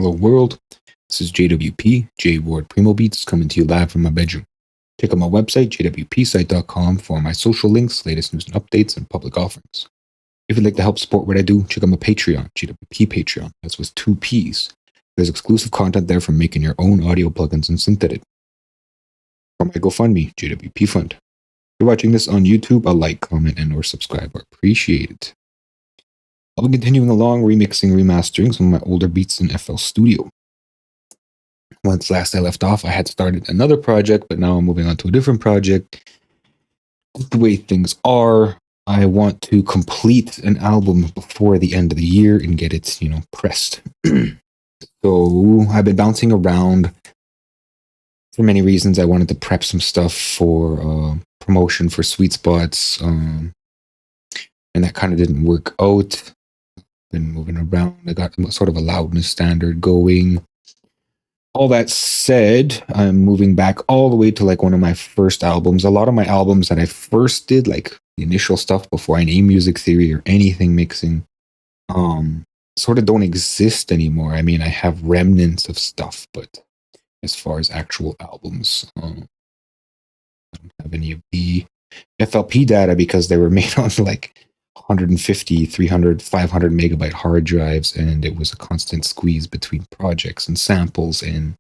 Hello world, this is JWP, J Ward Primo Beats, coming to you live from my bedroom. Check out my website, jwpsite.com, for my social links, latest news and updates, and public offerings. If you'd like to help support what I do, check out my Patreon, JWP Patreon. That's with 2 P's. There's exclusive content there for making your own audio plugins and synth edit. Or my GoFundMe, JWP Fund. If you're watching this on YouTube, a like, comment, and or subscribe are appreciated. I'll be continuing along remixing, remastering some of my older beats in FL Studio. Once last I left off, I had started another project, but now I'm moving on to a different project. The way things are, I want to complete an album before the end of the year and get it, pressed. So I've been bouncing around for many reasons. I wanted to prep some stuff for promotion for Sweet Spots, and that kind of didn't work out. Been moving around. I got sort of a loudness standard going. All that said, I'm moving back all the way to like one of my first albums. A lot of my albums that I first did, like the initial stuff before I named music theory or anything mixing, sort of don't exist anymore. I mean, I have remnants of stuff, but as far as actual albums, I don't have any of the FLP data because they were made on like 150, 300, 500 megabyte hard drives, and it was a constant squeeze between projects and samples and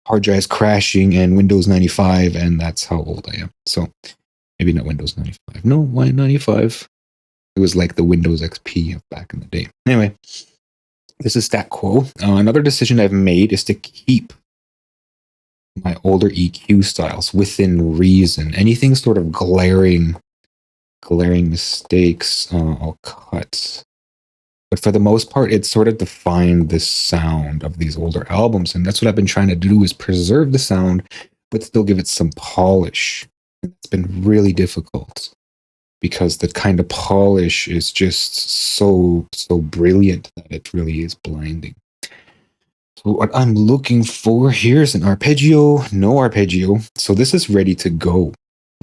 hard drives crashing and Windows 95, and that's how old I am. So maybe not Windows 95. No, why 95? It was like the Windows XP of back in the day. Anyway, this is stat quo. Another decision I've made is to keep my older EQ styles within reason. Anything sort of glaring mistakes, I'll cut. But for the most part, it's sort of defined the sound of these older albums. And that's what I've been trying to do, is preserve the sound, but still give it some polish. And it's been really difficult because the kind of polish is just so brilliant that it really is blinding. So what I'm looking for here is an arpeggio, no arpeggio. So this is ready to go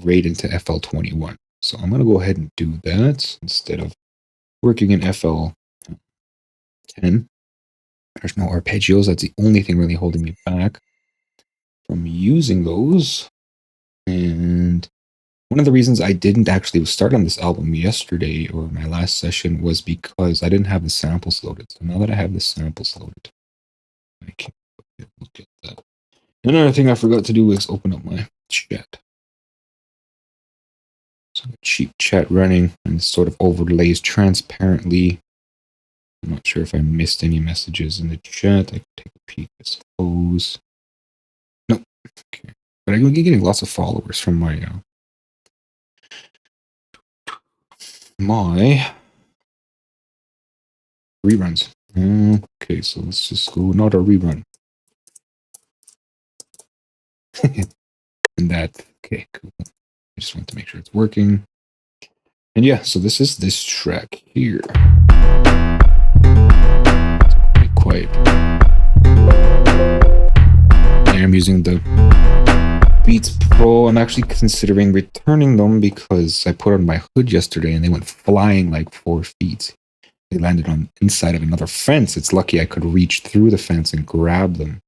right into FL21. So I'm going to go ahead and do that instead of working in FL10. There's no arpeggios. That's the only thing really holding me back from using those. And one of the reasons I didn't actually start on this album yesterday or my last session was because I didn't have the samples loaded. So now that I have the samples loaded, I can look at that. Another thing I forgot to do is open up my chat. So cheap chat running, and sort of overlays transparently. I'm not sure if I missed any messages in the chat. I can take a peek, I suppose. No. Okay. But I'm getting lots of followers from my reruns. Okay, so let's just go not a rerun. And that, okay, cool. I just want to make sure it's working. And yeah, so this is this track here. It's quite quiet. And I'm using the Beats Pro. I'm actually considering returning them because I put on my hood yesterday and they went flying like 4 feet. They landed on inside of another fence. It's lucky I could reach through the fence and grab them.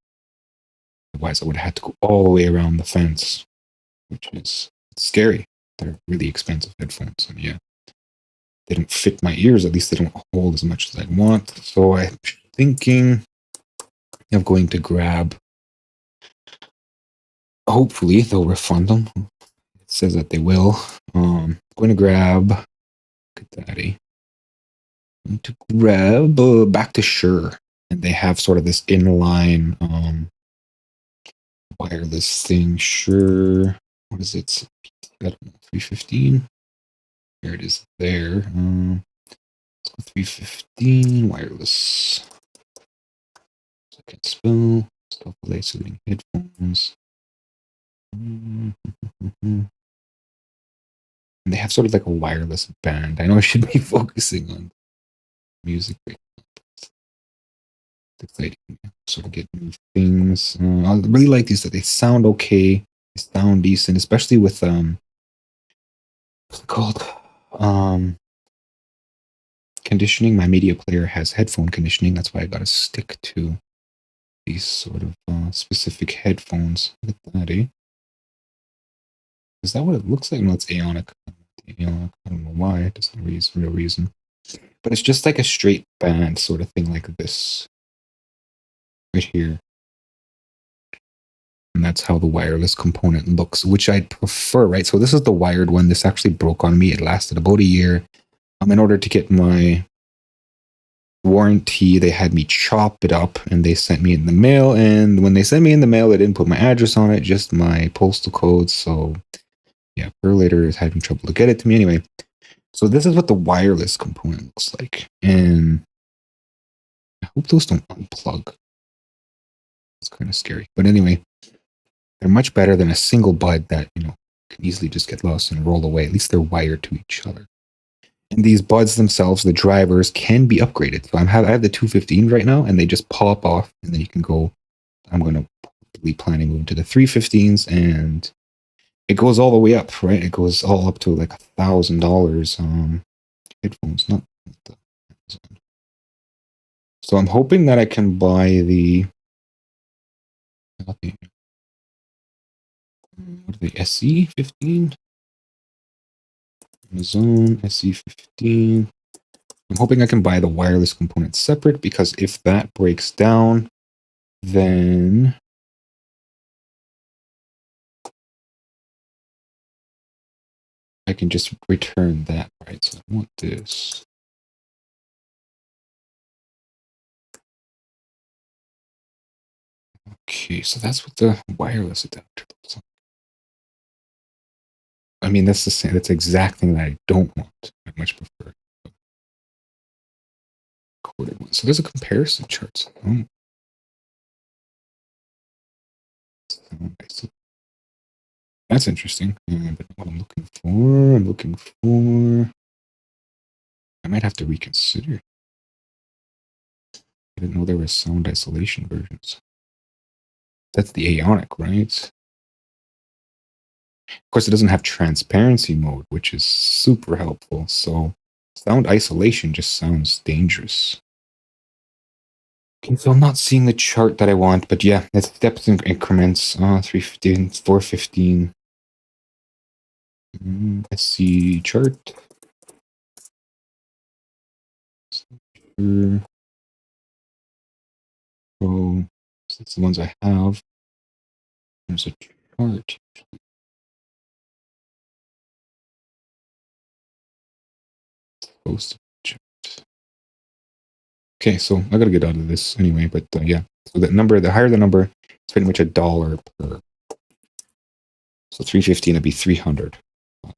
Otherwise, I would have had to go all the way around the fence, which is scary. They're really expensive headphones, and yeah, they don't fit my ears. At least they don't hold as much as I want. So I'm thinking of going to grab. Hopefully, they'll refund them. It says that they will. I'm going to grab. Look at that, eh? I'm going to grab Back to Shure, and they have sort of this inline wireless thing. Shure. What is it? I don't know, 315. There it is there. Let's go 315 wireless. Second spell. Self-delay soothing headphones. And they have sort of like a wireless band. I know I should be focusing on music right now, but it's exciting. Sort of get new things. I really like these, that they sound okay. They sound decent, especially with what's it called? Conditioning. My media player has headphone conditioning. That's why I got to stick to these sort of specific headphones. Look at that, eh? Is that what it looks like? No, it's Aonic. Aonic. I don't know why. It doesn't real reason. But it's just like a straight band sort of thing like this. Right here. And that's how the wireless component looks, which I'd prefer, right? So this is the wired one. This actually broke on me. It lasted about a year. In order to get my warranty, they had me chop it up and they sent me in the mail. And when they sent me in the mail, they didn't put my address on it, just my postal code. So yeah, Perlator is having trouble to get it to me anyway. So this is what the wireless component looks like. And I hope those don't unplug. It's kind of scary. But anyway, they're much better than a single bud that, can easily just get lost and roll away. At least they're wired to each other. And these buds themselves, the drivers, can be upgraded. So I have the 215 right now, and they just pop off, and then you can go. I'm going to be planning moving to the 315s, and it goes all the way up, right? It goes all up to like $1,000 headphones, not the Amazon. So I'm hoping that I can buy the what are the SE15? Amazon SE15. I'm hoping I can buy the wireless component separate, because if that breaks down, then I can just return that, right? So I want this. Okay, so that's what the wireless adapter looks like. I mean, that's the same. That's the exact thing that I don't want. I much prefer corded one. So there's a comparison chart. That's interesting. But what I'm looking for. I might have to reconsider. I didn't know there were sound isolation versions. That's the Aonic, right? Of course, it doesn't have transparency mode, which is super helpful. So sound isolation just sounds dangerous. Okay, so I'm not seeing the chart that I want, but yeah, it's steps in increments. 315, 415. SC chart. Oh, that's the ones I have. There's a chart. Post chart. Okay, so I gotta get out of this anyway, but yeah. So the higher the number, it's pretty much $1 per. So 315 would be 300.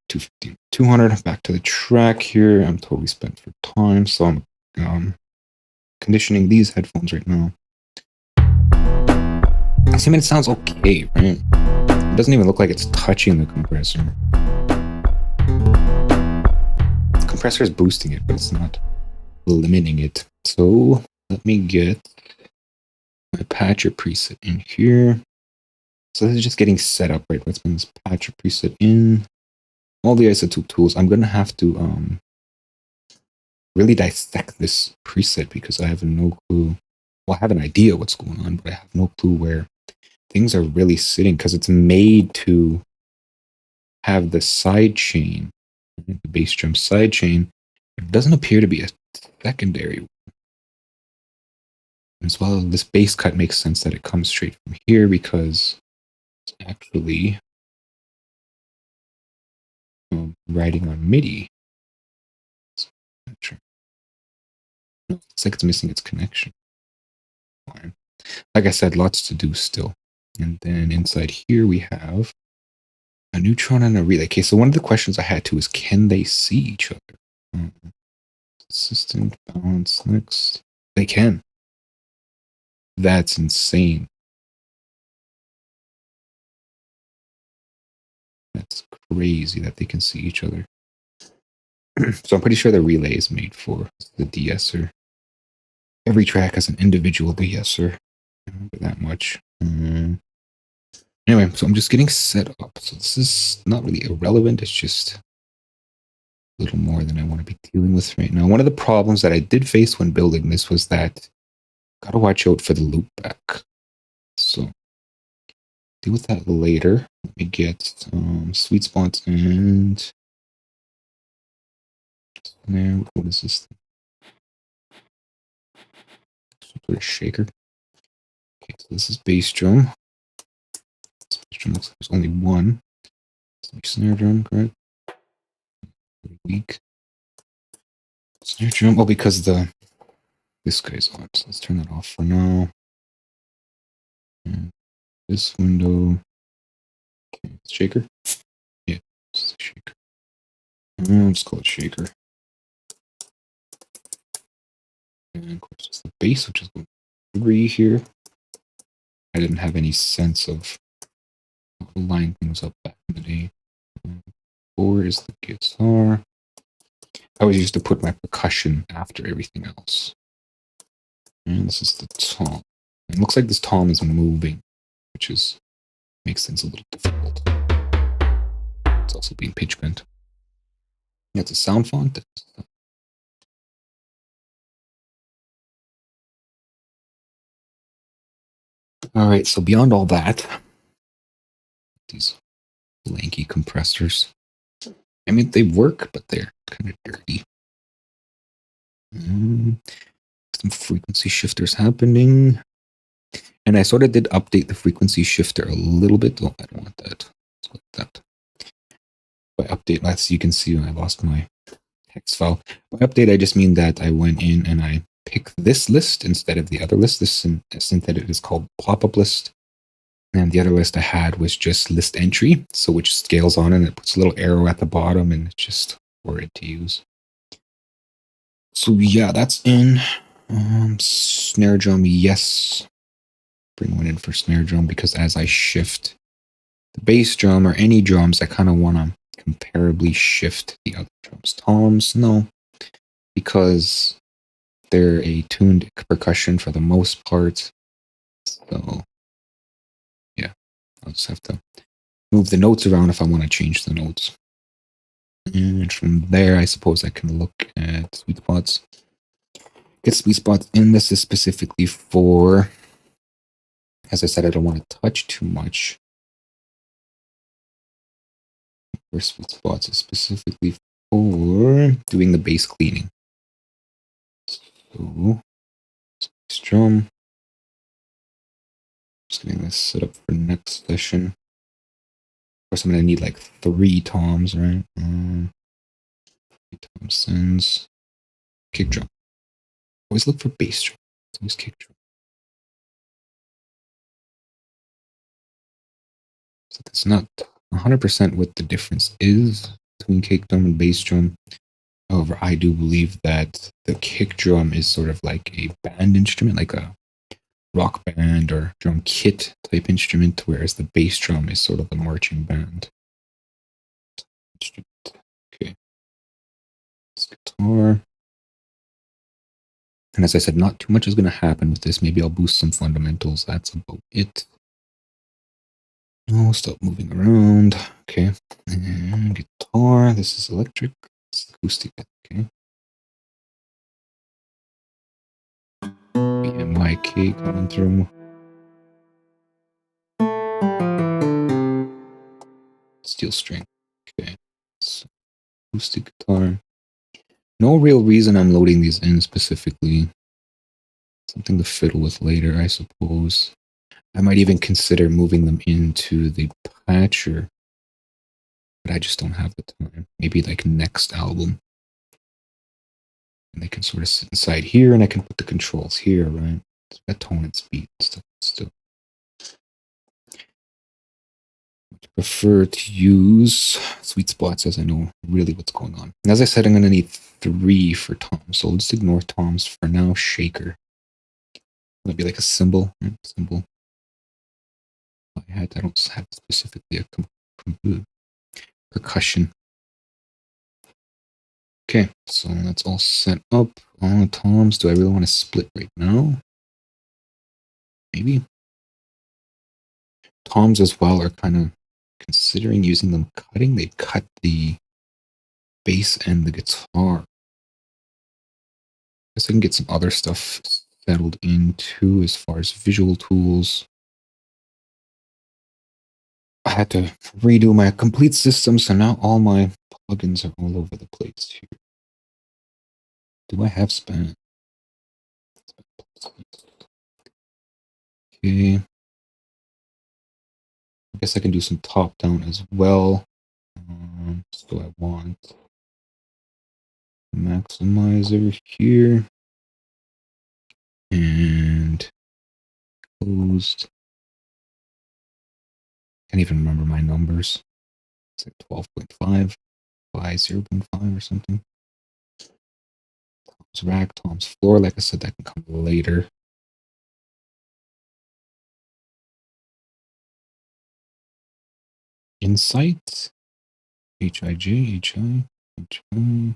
215, 200. Back to the track here. I'm totally spent for time, so I'm conditioning these headphones right now. I mean, it sounds okay, right? It doesn't even look like it's touching the compressor. The compressor is boosting it, but it's not limiting it. So let me get my patcher preset in here. So this is just getting set up, right? Let's bring this patcher preset in. All the isotope tools. I'm gonna have to really dissect this preset, because I have no clue. Well, I have an idea what's going on, but I have no clue where things are really sitting, because it's made to have the side chain, the bass drum side chain. It doesn't appear to be a secondary one. As well, this bass cut makes sense that it comes straight from here, because it's actually writing on MIDI. It's like it's missing its connection. Like I said, lots to do still. And then inside here we have a neutron and a relay. Okay, so one of the questions I had too is, can they see each other? Consistent, balance, next. They can. That's insane. That's crazy that they can see each other. So I'm pretty sure the relay is made for the de-esser. Every track has an individual de-esser. That much. Anyway, so I'm just getting set up. So this is not really irrelevant. It's just a little more than I want to be dealing with right now. One of the problems that I did face when building this was that gotta watch out for the loopback. So deal with that later. Let me get sweet spots and snare. What is this thing? Put a shaker. Okay, so this is bass drum. This bass drum looks like there's only one. Snare drum, correct? Weak. Snare drum. Oh, because this guy's on. So let's turn that off for now. And this window. Okay, shaker. Yeah, this is a shaker. Let's call it shaker. And of course, it's the bass, which is 3 here. I didn't have any sense of how to line things up back in the day. 4 is the guitar. I always used to put my percussion after everything else. And this is the tom. It looks like this tom is moving, which makes things a little difficult. It's also being pitch bent. Yeah, it's a sound font. All right, so beyond all that, these lanky compressors. I mean, they work, but they're kind of dirty. Some frequency shifters happening. And I sort of did update the frequency shifter a little bit. Oh, I don't want that. Let's like that. By update, as you can see, I lost my text file. By update, I just mean that I went in and I picked this list instead of the other list. This synthetic is called pop-up list. And the other list I had was just list entry. So which scales on and it puts a little arrow at the bottom and it's just horrid to use. So yeah, that's in. Snare drum, yes. Bring one in for snare drum because as I shift the bass drum or any drums, I kind of want to comparably shift the other drums. Toms, no, because they're a tuned percussion for the most part. So yeah, I'll just have to move the notes around if I want to change the notes. And from there, I suppose I can look at sweet spots. Get sweet spots in. This is specifically for, as I said, I don't want to touch too much. For sweet spots is specifically for doing the bass cleaning. So, bass drum. Just getting this set up for next session. Of course, I'm going to need like 3 toms, right? 3 tom sends. Kick drum. Always look for bass drum. It's always kick drum. So that's not 100% what the difference is between kick drum and bass drum. However, I do believe that the kick drum is sort of like a band instrument, like a rock band or drum kit type instrument, whereas the bass drum is sort of a marching band instrument. Okay. This guitar. And as I said, not too much is going to happen with this. Maybe I'll boost some fundamentals. That's about it. Oh, stop moving around. Okay. And guitar. This is electric. It's acoustic. Okay. BMYK coming through. Steel string. Okay. So, acoustic guitar. No real reason I'm loading these in specifically. Something to fiddle with later, I suppose. I might even consider moving them into the patcher, but I just don't have the time. Maybe like next album. And they can sort of sit inside here, and I can put the controls here, right? That tone and speed and stuff still. I prefer to use sweet spots as I know really what's going on. And as I said, I'm going to need 3 for toms, so I'll just ignore toms for now. Shaker. That'd be like a cymbal. Cymbal. I don't have specifically a percussion. Okay, so that's all set up. All toms. Do I really want to split right now? Maybe. Toms as well are kind of considering using them cutting. They cut the bass and the guitar. Guess I can get some other stuff settled in too as far as visual tools. had to redo my complete system, so now all my plugins are all over the place here. Do I have span? Okay. I guess I can do some top down as well. So I want maximizer here and closed. Can't even remember my numbers. It's like 12.5 by 0.5 or something. Tom's rack, Tom's floor. Like I said, that can come later. Insight. HIJ, HI, HI.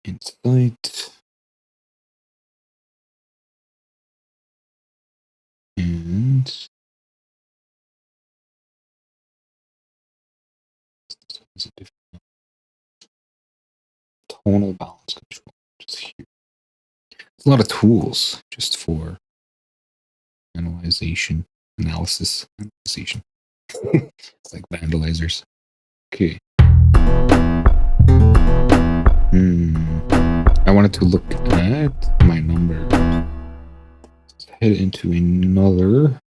Insight. And is a different tonal balance control, just here. There's a lot of tools just for analysis. It's like vandalizers. Okay. I wanted to look at my number. Let's head into another.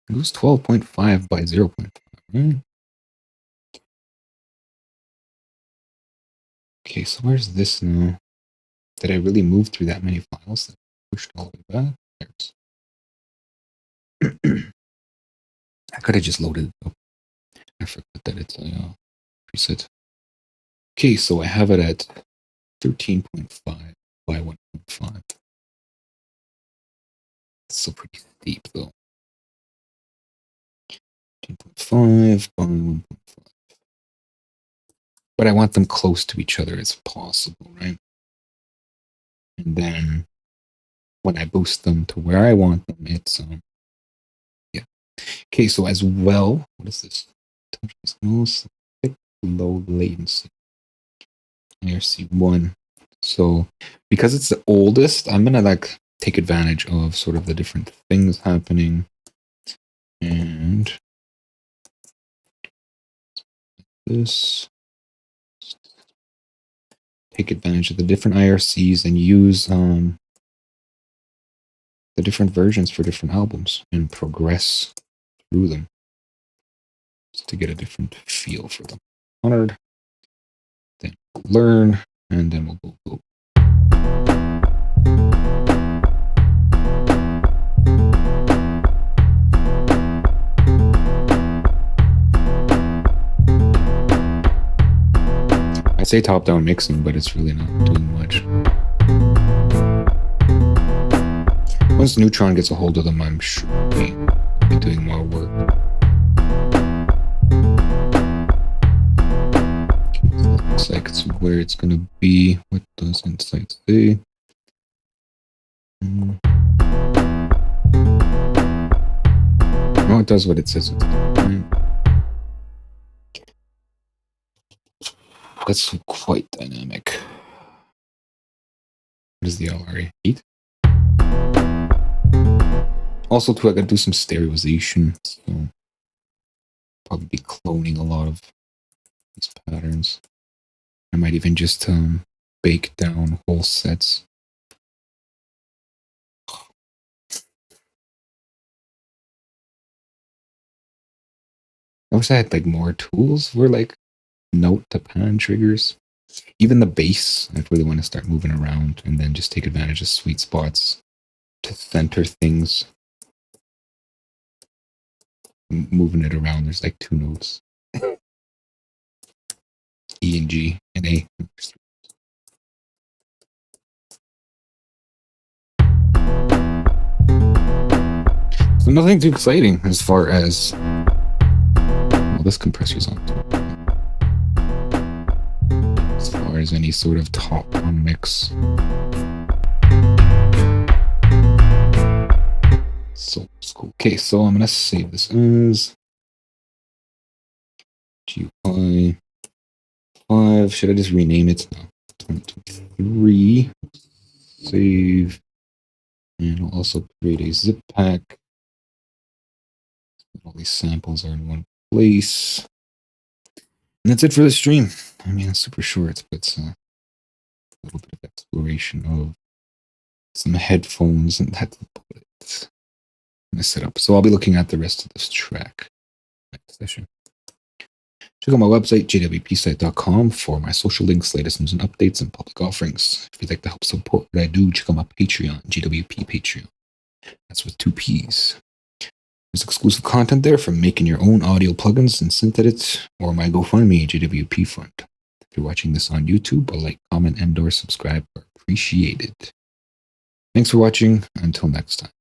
It was 12.5 by 0.5. Right? Okay, so where's this now? Did I really move through that many files that pushed all the way back? I could have just loaded it up. I forgot that it's a preset. Okay, so I have it at 13.5 by 1.5. It's still pretty steep though. 13.5 by 1.5. But I want them close to each other as possible, right? And then when I boost them to where I want them, it's yeah. Okay, so as well, what is this? Most low latency. IRC1. So because it's the oldest, I'm gonna like take advantage of sort of the different things happening and this. Take advantage of the different IRCs and use the different versions for different albums and progress through them just to get a different feel for them. Honored, then we'll learn, and then we'll go. I say top-down mixing, but it's really not doing much. Once Neutron gets a hold of them, I'm sure we'll be doing more work. Looks like it's where it's going to be. What does Insight say? No, it does what it says. That's quite dynamic. What is the LRA? 8? Also, too, I gotta do some stereoization, so probably be cloning a lot of these patterns. I might even just bake down whole sets. I wish I had like more tools for like note to pan triggers. Even the bass, I really want to start moving around and then just take advantage of sweet spots to center things. Moving it around, there's like 2 notes. E and G and A. So nothing too exciting as far as well, this compressor's on too. As far as any sort of top-down mix. So it's cool. Okay, so I'm gonna save this as GUI 5. Should I just rename it? No. 2023. Save. And I'll also create a zip pack. All these samples are in one place. And that's it for the stream. I mean, it's super short, but it's a little bit of exploration of some headphones, and that's it. I'm going to set up. So I'll be looking at the rest of this track next session. Check out my website, jwpsite.com, for my social links, latest news and updates, and public offerings. If you'd like to help support what I do, check out my Patreon, JWP Patreon. That's with 2 P's. There's exclusive content there from making your own audio plugins and synth edits, or my GoFundMe, JWP Fund. If you're watching this on YouTube, a like, comment, and/or subscribe are appreciated. Thanks for watching. Until next time.